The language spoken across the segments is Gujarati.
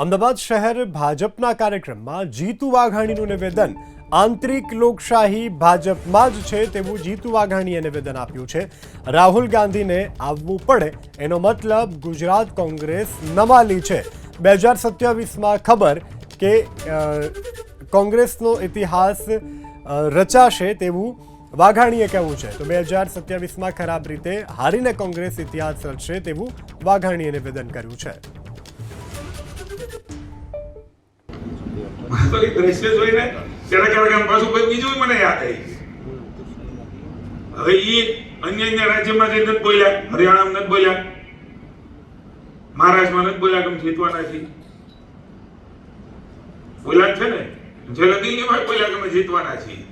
અમદાવાદ શહેર ભાજપના કાર્યક્રમમાં જીતુ વાઘાણીનું નિવેદન આંતરિક લોકશાહી ભાજપમાં જ છે તેવું જીતુ વાઘાણીએ નિવેદન આપ્યું છે। રાહુલ ગાંધીને આવવું પડે એનો મતલબ ગુજરાત કોંગ્રેસ નમાલી છે। 2027માં ખબર કે કોંગ્રેસનો ઇતિહાસ રચાશે તેવું વાઘાણીએ કહેવું છે। તો 2027માં ખરાબ રીતે હારીને કોંગ્રેસ ઇતિહાસ રચશે તેવું વાઘાણીએ નિવેદન કર્યું છે। તો એ દ્રશ્ય જોઈને ક્યારેક આમ પાછું કોઈ બીજું મને યાદ આવી। હવે એ અન્ય રાજ્યમાં જઈને નથી બોલ્યા, હરિયાણામાં નથી બોલ્યા, મહારાષ્ટ્રમાં નથી બોલ્યા કે જીતવાના છીએ, બોલ્યા છે ને। છેલ્લે દિલ્હીમાં બોલ્યા કે જીતવાના છીએ,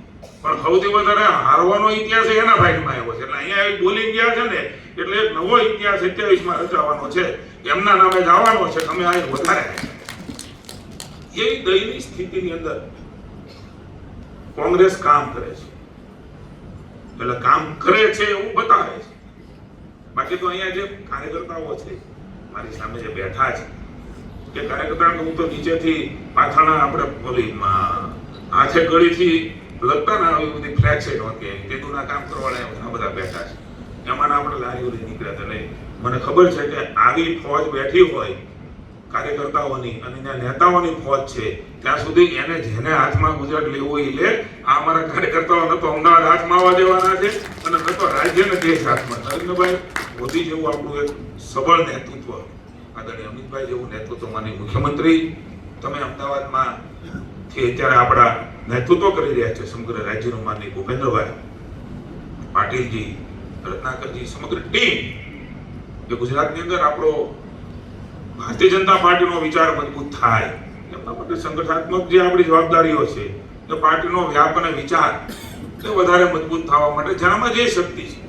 પણ સૌથી વધારે હારવાનો ઇતિહાસ એના ભાગમાં આવ્યો છે। એટલે અહીંયા બોલી ગયા છે ને, એટલે એક નવો ઇતિહાસ 27માં રચાવાનો છે, એમના નામે જવાનો છે। તમે આ વધારે એવી દયનીય સ્થિતિની અંદર કોંગ્રેસ કામ કરે છે, એટલે કામ કરે છે એવું બતાવે છે। બાકી તો અહીંયા જે કાર્યકર્તાઓ છે મારી સામે જે બેઠા છે કે કાર્યકર્તાઓ હું તો નીચેથી પાછળના આપણે બોલી હાથે ગળીથી લગતા ના આવી બધી ફ્લેક્સ નહોતી, તેદુના કામ કરવાના ઘણા બધા બેઠા છે। એમાંના આપણે લારી ઓલી નીકળ્યા હતા। નહીં મને ખબર છે કે આવી ફોજ બેઠી હોય કાર્યકર્તાઓની અને ત્યાં નેતાઓની ફોજ છે, ત્યાં સુધી એને જેને હાથમાં ગુજરાત લેવું એ લે। આ અમારા કાર્યકર્તાઓ ન તો અમદાવાદ હાથમાં આવવા દેવાના છે અને ન તો રાજ્યને દેશ હાથમાં। નરેન્દ્રભાઈ મોદી જેવું આપણું એક સબળ નેતૃત્વ, આદરણીય અમિતભાઈ જેવું નેતૃત્વ, માનનીય મુખ્યમંત્રી તમે અમદાવાદમાં થી અત્યારે આપણા નેતૃત્વ કરી રહ્યા છે સમગ્ર રાજ્યનું, માનનીય ભૂપેન્દ્રભાઈ પાટીલજી, રત્નાકરજી, સમગ્ર ટીમ જે ગુજરાતની અંદર આપણો ભારતીય જનતા પાર્ટીનો વિચાર મજબૂત થાય એમના માટે સંગઠનાત્મક જે આપણી જવાબદારીઓ છે, તો પાર્ટીનો વ્યાપ અને વિચાર એ વધારે મજબૂત થવા માટે જેનામાં જે શક્તિ છે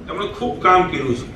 એમણે ખૂબ કામ કર્યું છે।